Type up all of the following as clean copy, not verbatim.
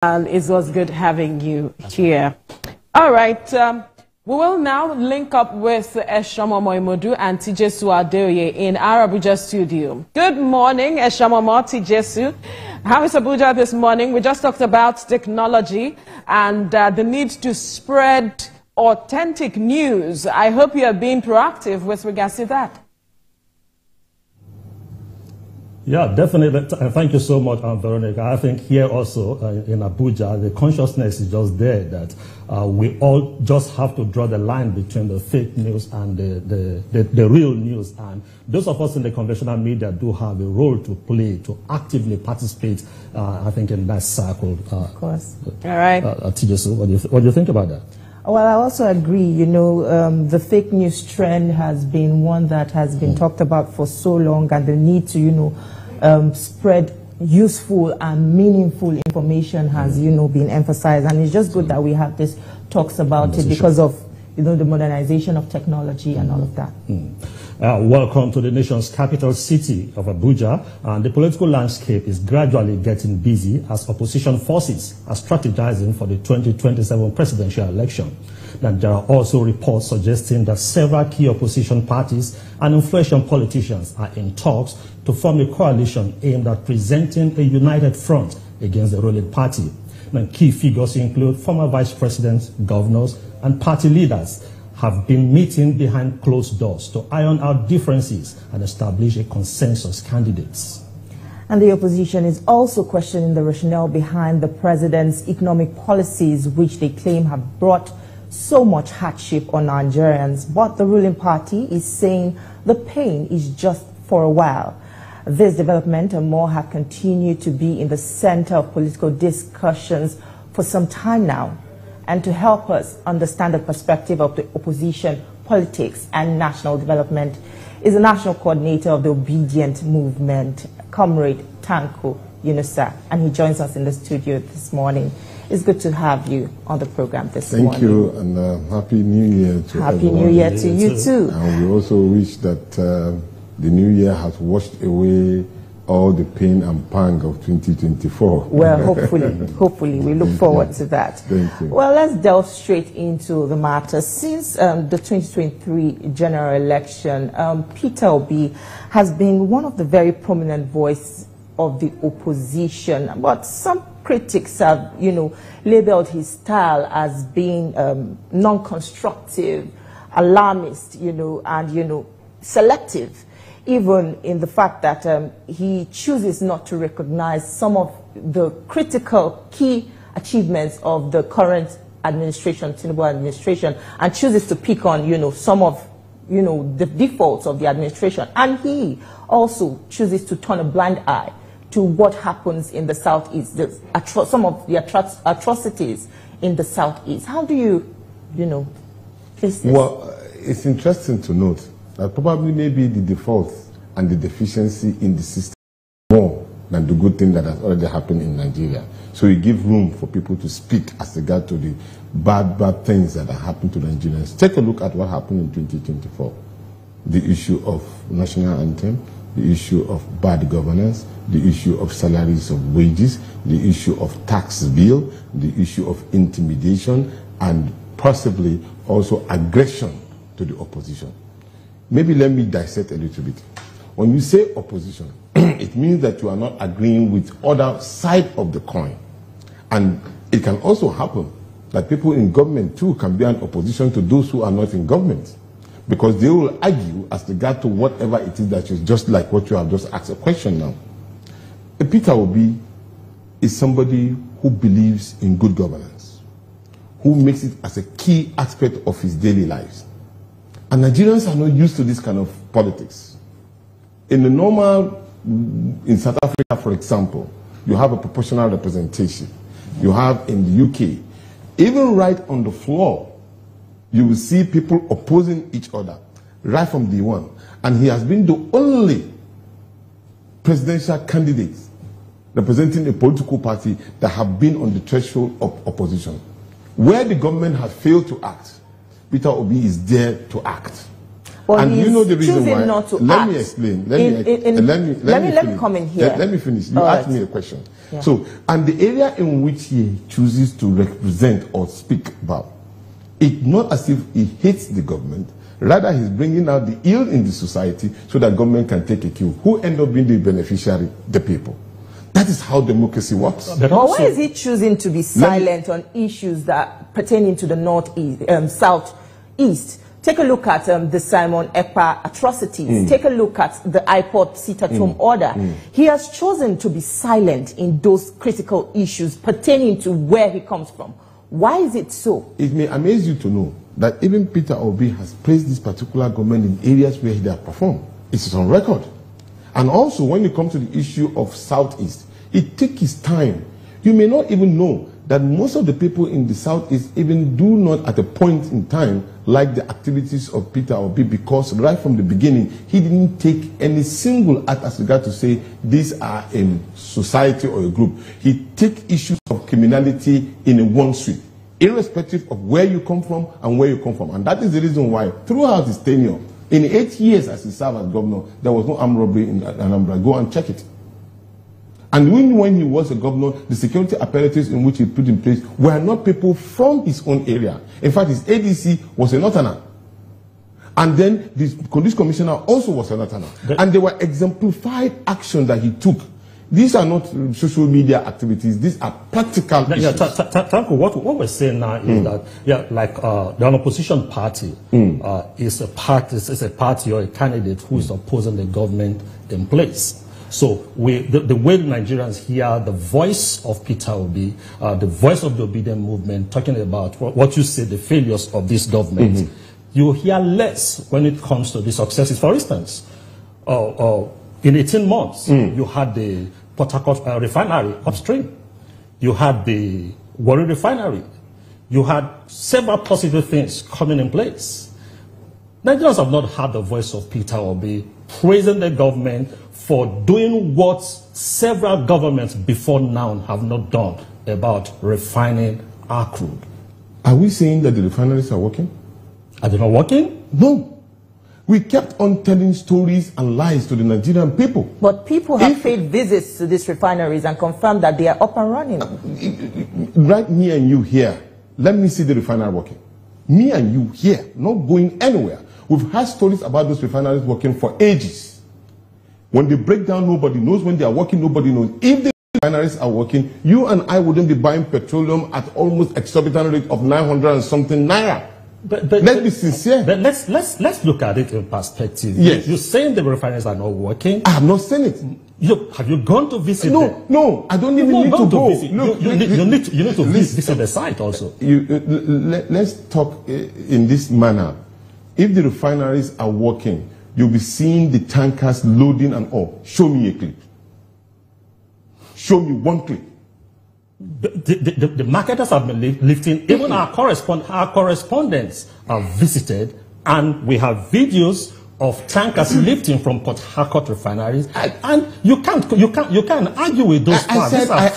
And it was good having you here. All right. We will now link up with Eshamomo Imodu and Tijesu Adeoye in our Abuja studio. Good morning, Eshamomo, Tijesu. How is Abuja this morning? We just talked about technology and the need to spread authentic news. I hope you are being proactive with regards to that. Yeah, definitely. Thank you so much, Veronica. I think here also in Abuja, the consciousness is just there that we all just have to draw the line between the fake news and the real news. And those of us in the conventional media do have a role to play, to actively participate, I think, in that circle. Of course. All right. Tijesu, what do you think about that? Well, I also agree. You know, the fake news trend has been one that has been talked about for so long, and the need to, you know, spread useful and meaningful information has, you know, been emphasized. And it's just good that we have this talks about it because of, you know, the modernization of technology and all of that. Welcome to the nation's capital city of Abuja. The political landscape is gradually getting busy as opposition forces are strategizing for the 2027 presidential election. Now, there are also reports suggesting that several key opposition parties and influential politicians are in talks to form a coalition aimed at presenting a united front against the ruling party. Now, key figures include former vice presidents, governors, and party leaders have been meeting behind closed doors to iron out differences and establish a consensus candidates. And the opposition is also questioning the rationale behind the president's economic policies, which they claim have brought so much hardship on Nigerians. But the ruling party is saying the pain is just for a while. This development and more have continued to be in the center of political discussions for some time now. And to help us understand the perspective of the opposition, politics, and national development is the national coordinator of the Obedient Movement, Comrade Tanko Yunusa, and he joins us in the studio this morning. It's good to have you on the program this morning. Thank you, and Happy New Year to everyone. Happy New Year to you too. And we also wish that the new year has washed away all the pain and pang of 2024. Well, hopefully, we look forward to that. Thank you. Well, let's delve straight into the matter. Since the 2023 general election, Peter Obi has been one of the very prominent voices of the opposition, but some critics have, you know, labeled his style as being non-constructive, alarmist, you know, and, you know, selective, even in the fact that he chooses not to recognize some of the critical key achievements of the current administration, Tinubu administration, and chooses to pick on, you know, some of, you know, the defaults of the administration. And he also chooses to turn a blind eye to what happens in the Southeast, some of the atrocities in the Southeast. How do you, you know, face this? Well, it's interesting to note that probably maybe the defaults and the deficiency in the system more than the good thing that has already happened in Nigeria. So you give room for people to speak as regard to the bad things that have happened to Nigerians. Take a look at what happened in 2024. The issue of national anthem, the issue of bad governance, the issue of salaries of wages, the issue of tax bill, the issue of intimidation, and possibly also aggression to the opposition. Maybe let me dissect a little bit. When you say opposition, it means that you are not agreeing with other side of the coin. And it can also happen that people in government too can be an opposition to those who are not in government, because they will argue as regard to whatever it is that is, just like what you have just asked a question now. Peter Obi is somebody who believes in good governance, who makes it as a key aspect of his daily lives. And Nigerians are not used to this kind of politics. In the normal, in South Africa, for example, you have a proportional representation. You have in the UK, even right on the floor, you will see people opposing each other right from day one. And he has been the only presidential candidate representing a political party that have been on the threshold of opposition. Where the government has failed to act, Peter Obi is there to act. Well, and you know the reason why. Not to let act. me explain. Let me come in here. Let me finish. You asked me a question. Yeah. So, and the area in which he chooses to represent or speak about, it's not as if he hates the government. Rather, he's bringing out the ill in the society so that government can take a cue. Who end up being the beneficiary? The people. That is how democracy works. But why is he choosing to be silent on issues that pertaining to the southeast? Take a look at the Simon Ekpa atrocities. Take a look at the iPod sit-at-home order. He has chosen to be silent in those critical issues pertaining to where he comes from. Why is it so? It may amaze you to know that even Peter Obi has praised this particular government in areas where they have performed. It is on record. And also, when it comes to the issue of Southeast, it takes its time. You may not even know that most of the people in the Southeast even do not at a point in time like the activities of Peter Obi, because right from the beginning, he didn't take any single act as regard to say these are a society or a group. He take issues of criminality in a one sweep, irrespective of where you come from and where you come from. And that is the reason why throughout his tenure, in 8 years as he served as governor, there was no armed robbery in Anambra. Go and check it. And even when he was a governor, the security apparatus in which he put in place were not people from his own area. In fact, his ADC was a Northerner. And then the police commissioner also was a Northerner. And they were exemplified action that he took. These are not social media activities. These are practical issues. Tanko, what we're saying now is that, the opposition party is a party or a candidate who is opposing the government in place. So the way Nigerians hear the voice of Peter Obi, the voice of the obedient movement, talking about what you say, the failures of this government, you hear less when it comes to the successes. For instance, in 18 months, you had the Port Harcourt refinery upstream. You had the Warri refinery. You had several positive things coming in place. Nigerians have not heard the voice of Peter Obi praising the government for doing what several governments before now have not done about refining our crude. Are we saying that the refineries are working? Are they not working? No. We kept on telling stories and lies to the Nigerian people. But people have paid visits to these refineries and confirmed that they are up and running. Right, me and you here, let me see the refinery working. Me and you here, not going anywhere. We've had stories about those refineries working for ages. When they break down, nobody knows. When they are working, nobody knows. If the refineries are working, you and I wouldn't be buying petroleum at almost exorbitant rate of 900 and something naira. But let's be sincere. But let's look at it in perspective. Yes. You're saying the refineries are not working. I have not seen it. Have you gone to visit them? No, I don't even need to go. Look, you need to visit the site also. Let's talk in this manner. If the refineries are working, you'll be seeing the tankers loading and all. Show me a clip. Show me one clip. The marketers have been lifting. Even our correspondents are visited, and we have videos of tankers lifting from Port Harcourt refineries. And you can't argue with those facts. I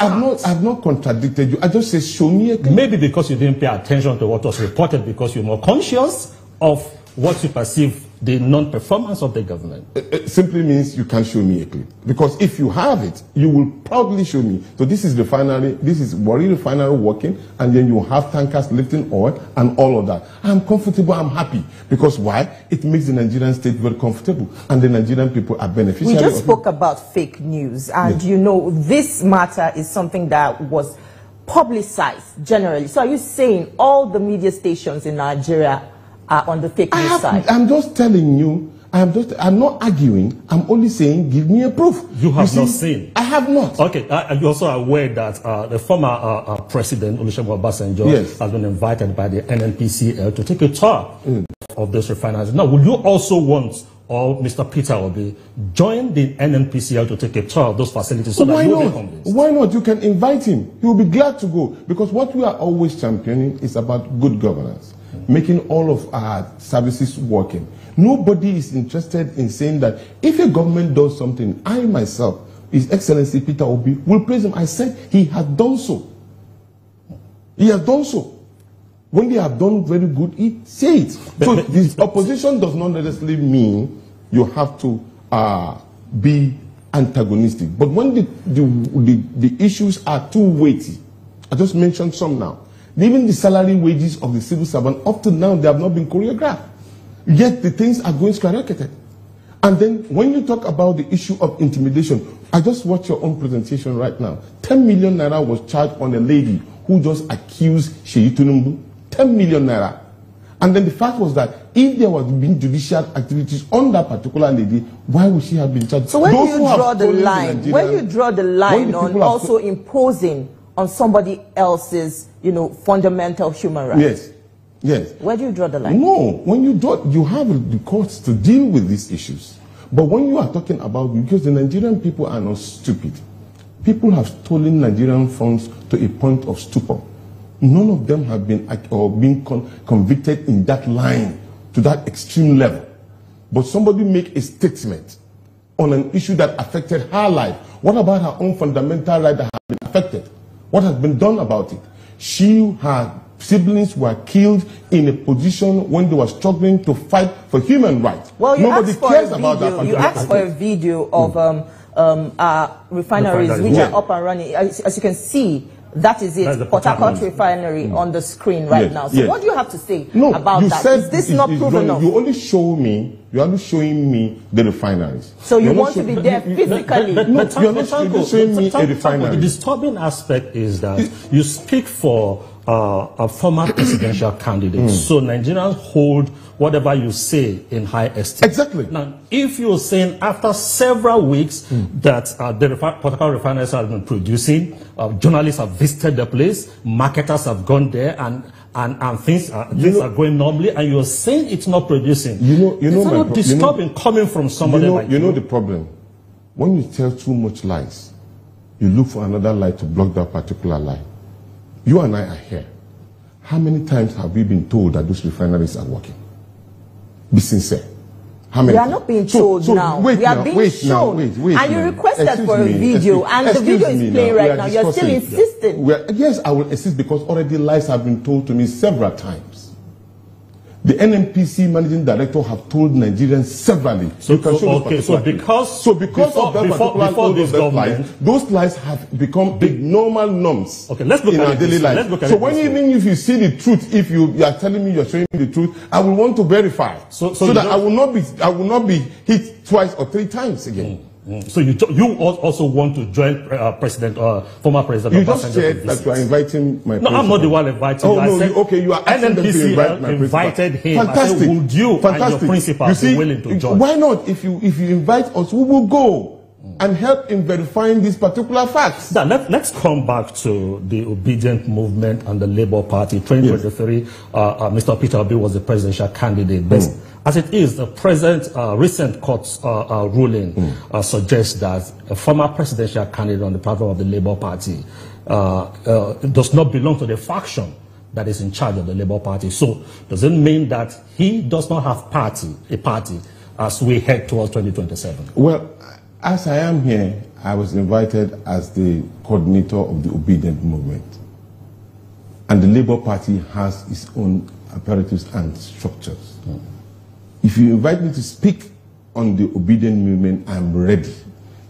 have not contradicted you. I just say show me a clip. Maybe because you didn't pay attention to what was reported, because you're more conscious of what you perceive the non-performance of the government. It simply means you can't show me a clip. Because if you have it, you will proudly show me. So this is refinery, this is Warri refinery working, and then you have tankers lifting oil and all of that. I'm comfortable, I'm happy. Because why? It makes the Nigerian state very comfortable, and the Nigerian people are beneficiaries. We just spoke about fake news, and yes. You know, this matter is something that was publicized generally. So are you saying all the media stations in Nigeria are on the fake news side? I'm just telling you, I'm not arguing, I'm only saying give me a proof. You have not seen? I have not. Okay, you're also aware that the former president, Olusegun Obasanjo, yes. has been invited by the NNPCL to take a tour of those refineries. Now, would you also want, or Mr. Peter Obi, join the NNPCL to take a tour of those facilities so that you will be convinced? Why not? You can invite him. He will be glad to go. Because what we are always championing is about good governance, making all of our services working. Nobody is interested in saying that if a government does something, I myself, His Excellency Peter Obi, will praise him. I said he has done so. He has done so. When they have done very good, he say it. So this opposition does not necessarily mean you have to be antagonistic. But when the issues are too weighty, I just mentioned some now. Even the salary wages of the civil servant, up to now, they have not been choreographed. Yet the things are going skyrocketed. And then when you talk about the issue of intimidation, I just watched your own presentation right now. 10 million naira was charged on a lady who just accused Sheyi Tinubu. 10 million naira. And then the fact was that if there was been judicial activities on that particular lady, why would she have been charged? So where do you draw the line? Where do you draw the line on also imposing on somebody else's, fundamental human rights? Yes. Yes. Where do you draw the line? No, when you do, you have the courts to deal with these issues. But when you are talking about, because the Nigerian people are not stupid, people have stolen Nigerian funds to a point of stupor. None of them have been convicted in that line to that extreme level. But somebody make a statement on an issue that affected her life. What about her own fundamental right that has been affected? What has been done about it? Her siblings were killed in a position when they were struggling to fight for human rights. Well, nobody cares about that. You asked for a video of refineries which are up and running. As you can see, that is it. Port Harcourt refinery on the screen right now. So what do you have to say about that? Is this not proven enough? You only show me. You're only showing me the refineries. So you want to be there physically? No, you're not showing me a refinery. The disturbing aspect is that you speak for a former presidential candidate. So Nigerians hold whatever you say in high esteem. Exactly. Now, if you're saying after several weeks that the Port Harcourt refineries have been producing, journalists have visited the place, marketers have gone there, and things are going normally, and you're saying it's not producing. It's not disturbing coming from somebody like you. You know the problem. When you tell too much lies, you look for another lie to block that particular lie. You and I are here. How many times have we been told that those refineries are working? Be sincere. How many? We are not being told now. We are being shown. And you requested for a video, and the video is playing right now. You're still insisting. Yes, I will insist because already lies have been told to me several times. The NNPC managing director have told Nigerians severally. Because of that particular lies, those lies have become big normal norms. Okay, let's look in at our daily life. So when even if you see the truth, if you are telling me you're showing me the truth, I will want to verify so that I will not be hit twice or three times again. So you also want to join former president? You just said that you are inviting my. No, I'm not the one inviting. Oh no, you are asking them to invite my invited him. Fantastic. I said, would you and your principal be willing to join? Why not? If you invite us, we will go and help in verifying these particular facts. Now, let's come back to the obedient movement and the Labour Party. 2023, Mr. Peter Obi was the presidential candidate. As it is, the recent court's ruling suggests that a former presidential candidate on the platform of the Labour Party does not belong to the faction that is in charge of the Labour Party. So, does it mean that he does not have a party as we head towards 2027? Well, as I am here, I was invited as the coordinator of the obedient movement. And the Labour Party has its own apparatus and structures. If you invite me to speak on the obedient movement, I'm ready.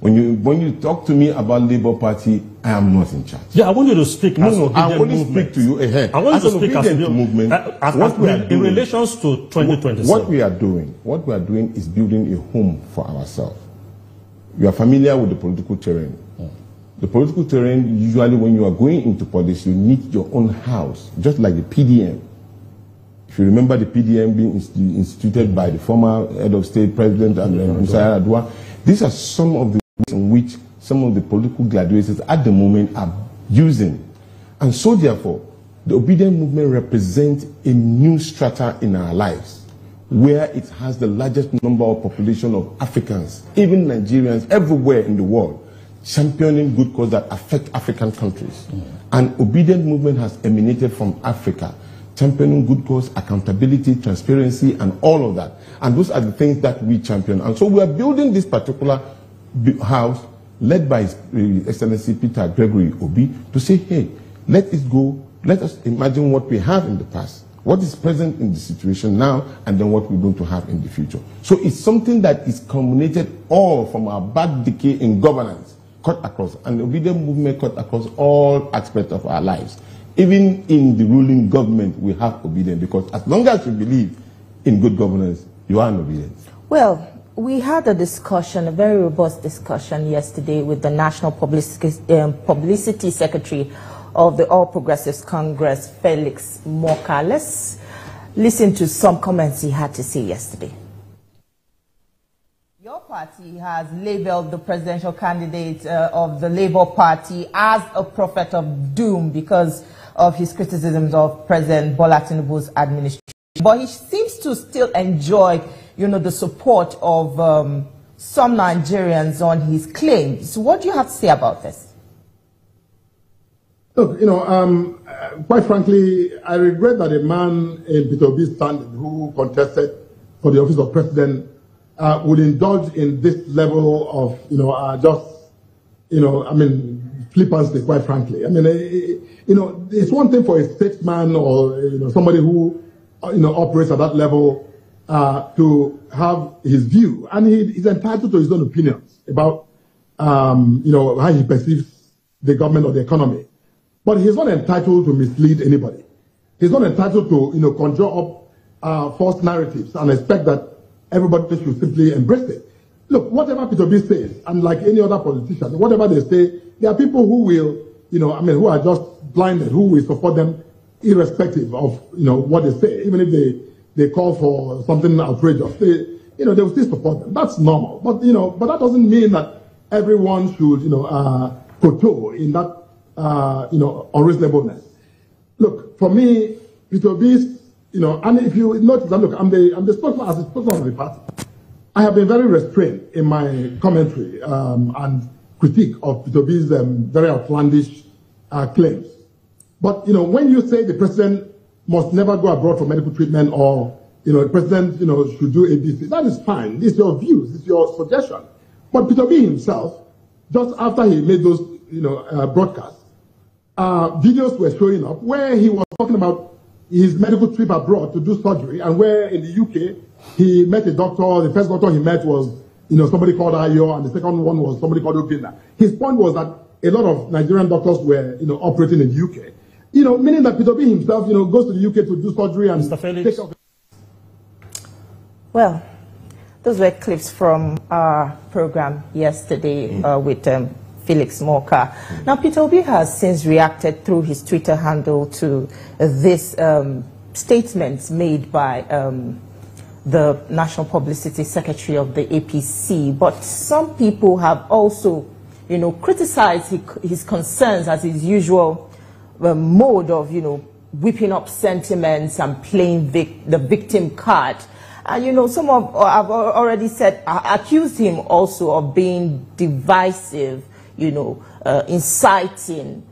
When you talk to me about Labour Party, I am not in charge. Yeah, I want you to speak as obedient I only movement. Speak to you ahead. I want you to speak as obedient movement. In relations to 2027. What we are doing is building a home for ourselves. You are familiar with the political terrain. The political terrain, usually when you are going into politics, you need your own house, just like the PDM. If you remember the PDM being instituted by the former head of state, President Musaya Adwa, these are some of the ways in which some of the political gladiators at the moment are using. And so therefore, the obedient movement represents a new strata in our lives, where it has the largest number of population of Africans, even Nigerians, everywhere in the world, championing good causes that affect African countries. And obedient movement has emanated from Africa, championing good cause, accountability, transparency, and all of that. And those are the things that we champion. And so we are building this particular house, led by His Excellency Peter Gregory Obi, to say, hey, let it go. Let us imagine what we have in the past. what is present in the situation now, and then what we're going to have in the future. So it's something that is culminated all from our bad decay in governance, cut across, and the obedient movement cut across all aspects of our lives. Even in the ruling government, we have obedience, because as long as you believe in good governance, you are an obedient. Well, we had a discussion, a very robust discussion yesterday with the National Publicity Secretary of the All Progressives Congress, Felix Morka. Let's listen to some comments he had to say yesterday. Your party has labeled the presidential candidate of the Labour Party as a prophet of doom because of his criticisms of President Bola Tinubu's administration. But he seems to still enjoy, the support of some Nigerians on his claims. What do you have to say about this? Look, quite frankly, I regret that a man in Peter Obi's standing who contested for the office of president would indulge in this level of, flippancy, quite frankly. It's one thing for a statesman or, somebody who, operates at that level to have his view. And he's entitled to his own opinions about, how he perceives the government or the economy. But he's not entitled to mislead anybody. He's not entitled to, conjure up false narratives and expect that everybody should simply embrace it. Look, whatever Peter Obi says, and like any other politician, whatever they say, there are people who will, who are just blinded, who will support them irrespective of, what they say. Even if they call for something outrageous, they will still support them. That's normal. But, but that doesn't mean that everyone should, kowtow in that unreasonableness. Look, for me, Peter Obi's, and if you notice that, look, I'm the spokesman as a spokesman of the party. I have been very restrained in my commentary and critique of Peter Obi's very outlandish claims. But, when you say the president must never go abroad for medical treatment or, the president, should do ABC, that is fine. It's your views, it's your suggestion. But Peter Obi himself, just after he made those, broadcasts, videos were showing up where he was talking about his medical trip abroad to do surgery, and where in the UK he met a doctor. The first doctor he met was, somebody called Ayo, and the second one was somebody called Opina. His point was that a lot of Nigerian doctors were, operating in the UK. Meaning that Peter Obi himself, goes to the UK to do surgery and Mr. Felix. Well, those were clips from our program yesterday with Felix Morka. Now, Peter Obi has since reacted through his Twitter handle to this statement made by the National Publicity Secretary of the APC. But some people have also, criticized his concerns as his usual mode of, whipping up sentiments and playing the victim card. And, some have already said, accused him also of being divisive, inciting,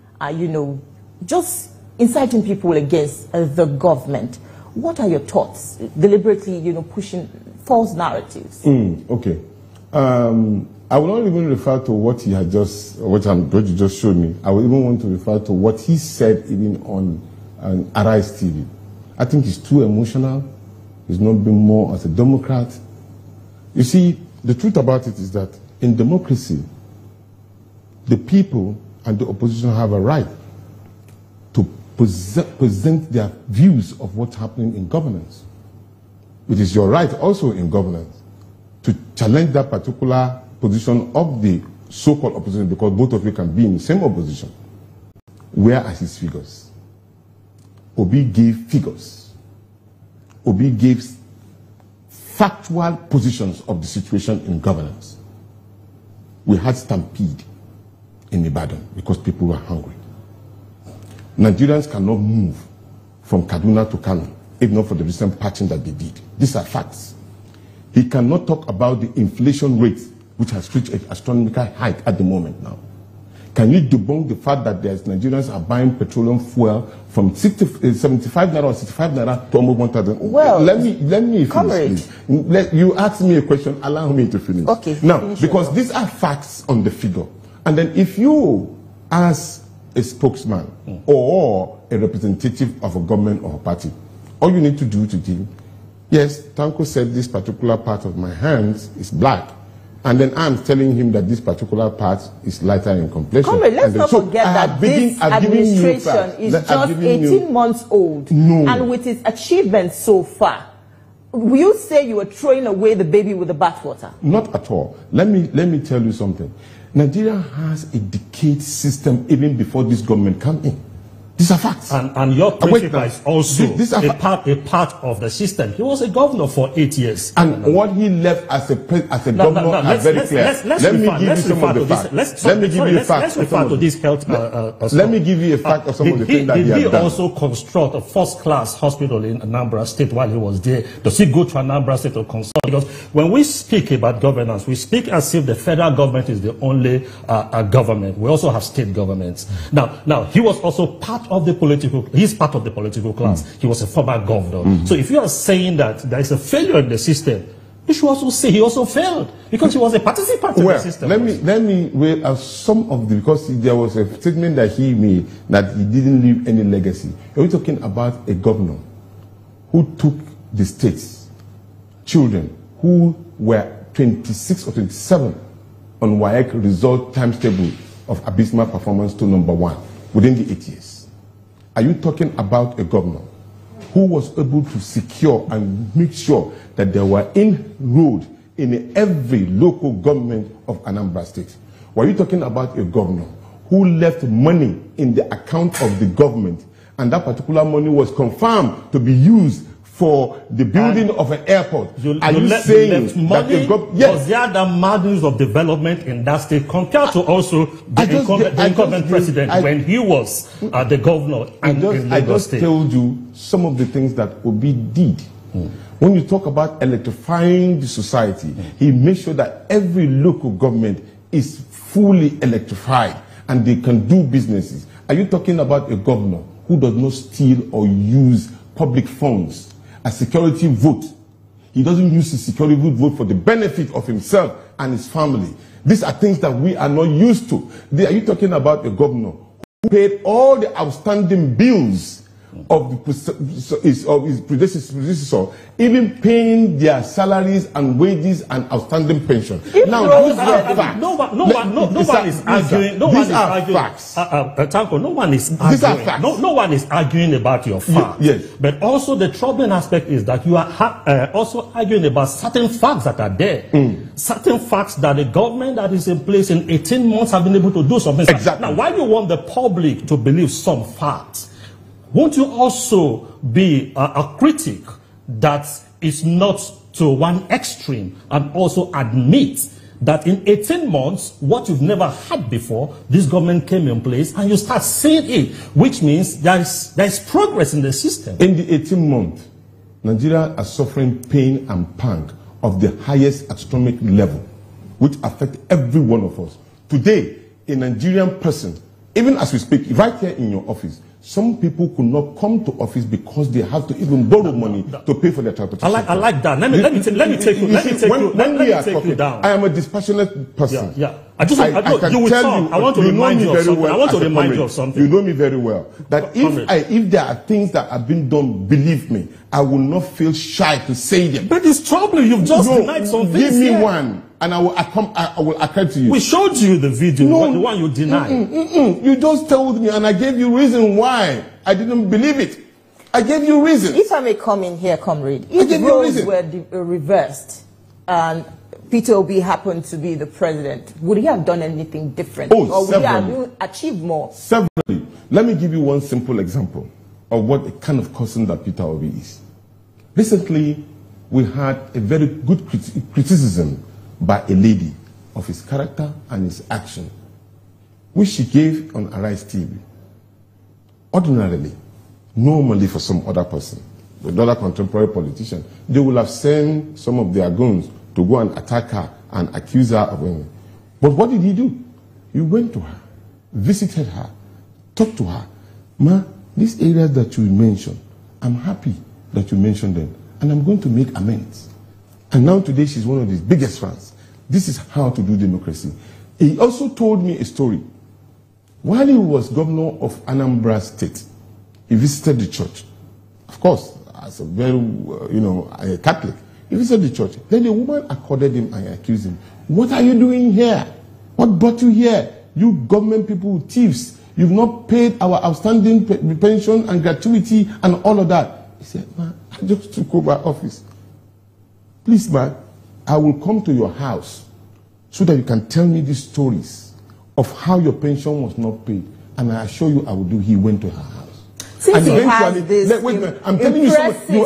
just inciting people against the government. What are your thoughts? Deliberately, pushing false narratives. Okay. I will not even refer to what he had what you just showed me. I will even want to refer to what he said even on Arise TV. I think he's too emotional. He's not being more as a Democrat. You see, the truth about it is that in democracy, the people and the opposition have a right to present their views of what's happening in governance. It is your right also in governance to challenge that particular position of the so-called opposition, because both of you can be in the same opposition. Where are his figures? Obi gave figures. Obi gave factual positions of the situation in governance. We had stampede in Ibadan because people were hungry. Nigerians cannot move from Kaduna to Kano if not for the recent patching that they did. These are facts. He cannot talk about the inflation rate, which has reached an astronomical height at the moment now. Can you debunk the fact that Nigerians are buying petroleum fuel from 75 naira or 65 naira to almost 1,000? Well, let me finish, please. You asked me a question, allow me to finish. Okay. Now, because these are facts on the figure. And then if you, as a spokesman or a representative of a government or a party, All you need to do to him, yes, Tanko said this particular part of my hands is black. And then I'm telling him that this particular part is lighter in complexion. Comrade, let's not forget that this administration is just 18 months old. No. And with its achievements so far, will you say you were throwing away the baby with the bathwater? Not at all. Let me tell you something. Nigeria has a decayed system even before this government came in. These are facts. And your principal is also a part of the system. He was a governor for 8 years. And what he left as a governor are very clear. Let me give you some of the facts. Let me give you a fact. Let's refer to this health. Let me give you a fact of some of the things that he has done. Did he also construct a first-class hospital in Anambra State while he was there? Does he go to Anambra State to consult? Because when we speak about governance, we speak as if the federal government is the only government. We also have state governments. Now he was also part of the political, he's part of the political class. He was a former governor. So if you are saying that there is a failure in the system, you should also say he also failed because he was a participant in the system. Let me weigh out some of the, because there was a statement that he made that he didn't leave any legacy. We're talking about a governor who took the state's children who were 26 or 27 on WAEC result times table of abysmal performance to #1 within the 8 years. Are you talking about a governor who was able to secure and make sure that there were inroads in every local government of Anambra State? Were you talking about a governor who left money in the account of the government and that particular money was confirmed to be used for the building of an airport? Are you saying that was there the margins of development in that state compared to also the incumbent president when he was the governor in Lagos State? I just told you some of the things that Obi did. When you talk about electrifying the society, he made sure that every local government is fully electrified and they can do businesses. Are you talking about a governor who does not steal or use public funds? A security vote. He doesn't use his security vote for the benefit of himself and his family. These are things that we are not used to. Are you talking about a governor who paid all the outstanding bills of his predecessor, even paying their salaries and wages and outstanding pension? Now, these are facts. No one is arguing. Tanko, no one is arguing. These are facts. No one is arguing about your facts. Yes. But also the troubling aspect is that you are also arguing about certain facts that are there. Certain facts that the government that is in place in 18 months have been able to do something. Exactly. Now, why do you want the public to believe some facts? Won't you also be a critic that is not to one extreme and also admit that in 18 months, what you've never had before, this government came in place and you start seeing it, which means there is progress in the system. In the 18 months, Nigeria is suffering pain and pang of the highest astronomical level, which affect every one of us. Today, a Nigerian person, even as we speak, right here in your office, some people could not come to office because they have to even borrow money to pay for their transportation. I like that. Let me take you down. I am a dispassionate person. Yeah. I want to remind you of something. You know me very well. That if there are things that have been done, believe me, I will not feel shy to say them. But it's troubling. You've just denied some things. Give me one, and I will account to you. We showed you the video, the one you denied. You just told me, and I gave you reason why I didn't believe it. I gave you reasons. If I may come in here, comrade, if roles were reversed and Peter Obi happened to be the president, would he have done anything different? Or would he have achieved more? Severally. Let me give you one simple example of what the kind of person that Peter Obi is. Recently, we had a very good criticism by a lady of his character and his action, which she gave on Arise TV. Ordinarily, normally for some other person, another contemporary politician, they will have sent some of their goons to go and attack her and accuse her of anything. But what did he do? He went to her, visited her, talked to her. Ma, these areas that you mentioned, I'm happy that you mentioned them, and I'm going to make amends. And now today she's one of his biggest fans. This is how to do democracy. He also told me a story. While he was governor of Anambra State, he visited the church. Of course, as a very, a Catholic. He visited the church. Then the woman accorded him and accused him. What are you doing here? What brought you here? You government people, thieves. You've not paid our outstanding pension and gratuity and all of that. He said, man, I just took over office. Please, man, I will come to your house so that you can tell me these stories of how your pension was not paid. And I assure you I will do. He went to her house. Since he has this wait a minute, I'm telling you something. You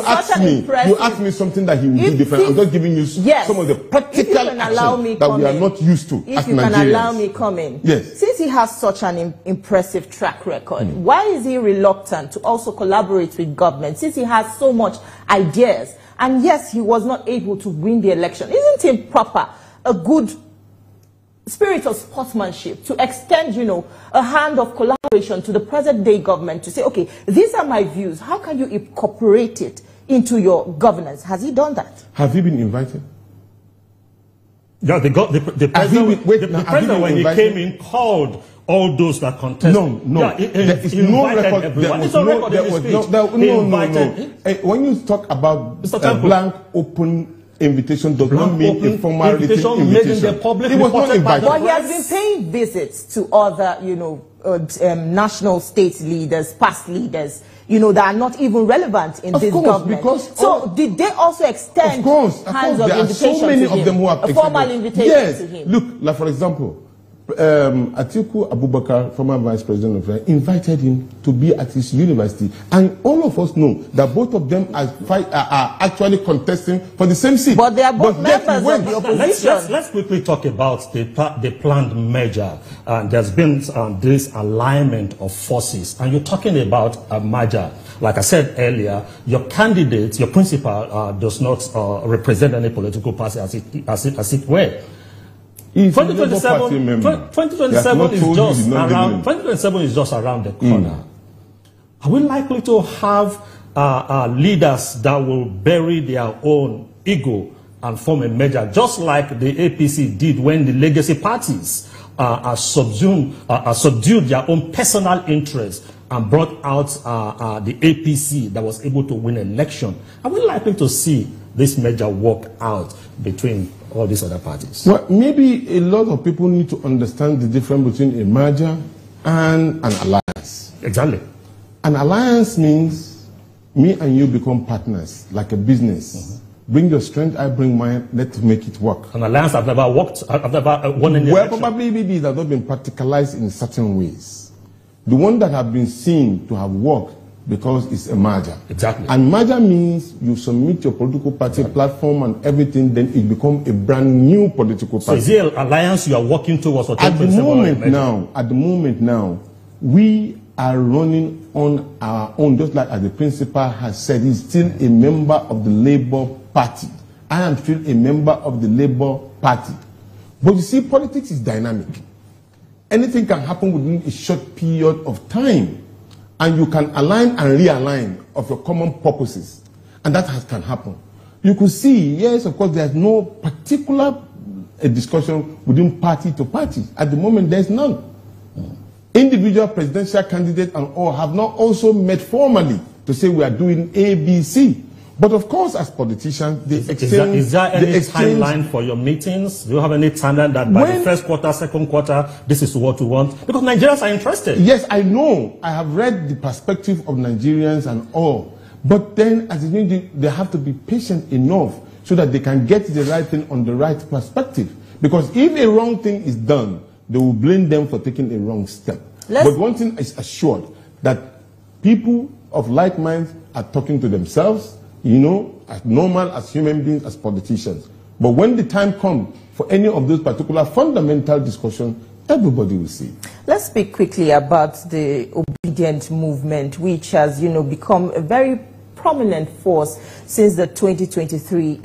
asked me something that he will do different. I'm just giving you some of the practical actions that we are not used to as Nigerians. If you can allow me come in. Yes. Since he has such an impressive track record, why is he reluctant to also collaborate with government since he has so much ideas? And yes, he was not able to win the election. Isn't it proper, a good spirit of sportsmanship to extend, a hand of collaboration to the present-day government to say, okay, these are my views. How can you incorporate it into your governance? Has he done that? Have you been invited? Yeah, the president, when he came in, called all those that contested. No. There is no record. When you talk about a blank, open invitation does not mean a formal written invitation. He was not invited. But he has been paying visits to other, national state leaders, past leaders, that are not even relevant in this government. So did they also extend hands of invitation so many to him? Of them who have a formal invitation to him? Look, like for example, Atiku Abubakar, former vice president of Nigeria, invited him to be at his university, and all of us know that both of them are actually contesting for the same seat. But they are both members of the opposition. Let's quickly talk about the planned merger. There's been this alignment of forces, and you're talking about a merger. Like I said earlier, your candidate, your principal, does not represent any political party as it were. 2027 is just around the corner. Are we likely to have leaders that will bury their own ego and form a merger, just like the APC did when the legacy parties subdued their own personal interests and brought out the APC that was able to win an election? Are we likely to see this merger work out between all these other parties? Well, maybe a lot of people need to understand the difference between a merger and an alliance. Exactly. An alliance means me and you become partners, like a business. Bring your strength, I bring mine, let's make it work. An alliance I've never worked, I've never won any election. Well, probably maybe it has not been practicalized in certain ways. The one that have been seen to have worked because it's a merger. Exactly. And merger means you submit your political party platform and everything, then it becomes a brand new political party. So is there an alliance you are working towards? At the moment now, we are running on our own, just like as the principal has said, he's still a member of the Labour Party. I am still a member of the Labour Party. But you see, politics is dynamic. Anything can happen within a short period of time. And you can align and realign of your common purposes. And that can happen. You could see, yes, of course, there's no particular discussion within party to party. At the moment, there's none. Individual presidential candidates and all have not also met formally to say we are doing A, B, C. But of course, as politicians, is there any timeline for your meetings? Do you have any timeline that by the first quarter, second quarter, this is what we want? Because Nigerians are interested. Yes, I know. I have read the perspective of Nigerians and all. But then, as they have to be patient enough so that they can get the right thing on the right perspective. Because if a wrong thing is done, they will blame them for taking a wrong step. But one thing is assured, that people of like minds are talking to themselves, as normal as human beings, as politicians. But when the time comes for any of those particular fundamental discussions, everybody will see. Let's speak quickly about the obedient movement, which has, become a very prominent force since the 2023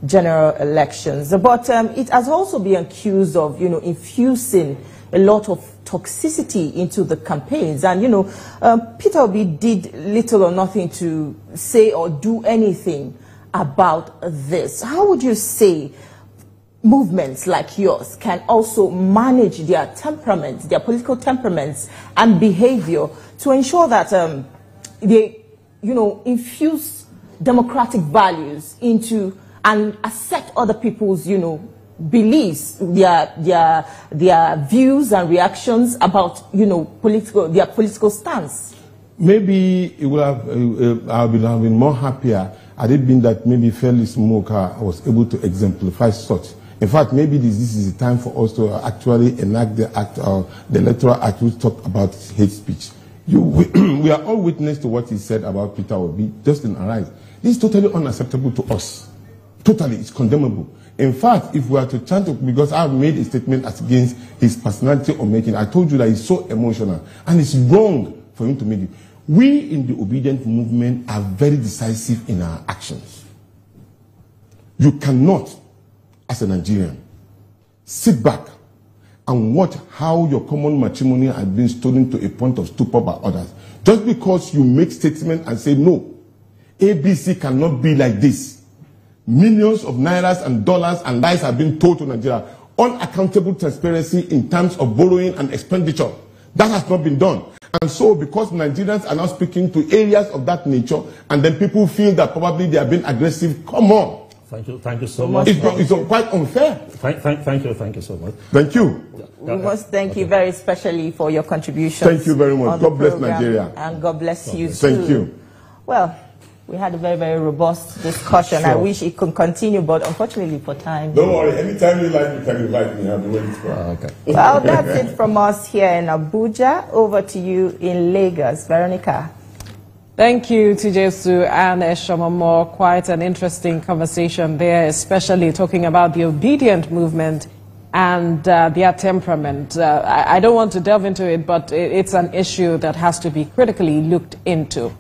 general elections. But it has also been accused of, infusing a lot of toxicity into the campaigns. And, Peter Obi did little or nothing to say or do anything about this. How would you say movements like yours can also manage their temperaments, their political temperaments and behavior to ensure that they, infuse democratic values into and accept other people's, beliefs, their views and reactions about, their political stance? Maybe it would have, I would have been more happier had it been that maybe Felix Moka was able to exemplify such. In fact, maybe this is the time for us to actually enact the act, the electoral act, which talk about hate speech. We are all witness to what he said about Peter Obi just in our eyes. This is totally unacceptable to us. Totally, it's condemnable. In fact, if we are to chant, because I've made a statement against his personality or making, I told you that he's so emotional, and it's wrong for him to make it. We in the obedient movement are very decisive in our actions. You cannot, as a Nigerian, sit back and watch how your common matrimony has been stolen to a point of stupor by others. Just because you make statement and say, no, ABC cannot be like this. Millions of nairas and dollars and lies have been told to Nigeria. Unaccountable transparency in terms of borrowing and expenditure. That has not been done. And so, because Nigerians are now speaking to areas of that nature, and then people feel that probably they are being aggressive, come on. Thank you so much. It's quite unfair. Thank you so much. Thank you. We must thank you very specially for your contributions. Thank you very much. God bless Nigeria. And God bless you too. Thank you. Well, we had a very, very robust discussion. Sure. I wish it could continue, but unfortunately for time. Don't worry. Anytime you like, you can invite me. I'll be ready to go. Okay. Well, that's it from us here in Abuja. Over to you in Lagos. Veronica. Thank you, TJSU and Eshomamo. Quite an interesting conversation there, especially talking about the obedient movement and their temperament. I don't want to delve into it, but it's an issue that has to be critically looked into.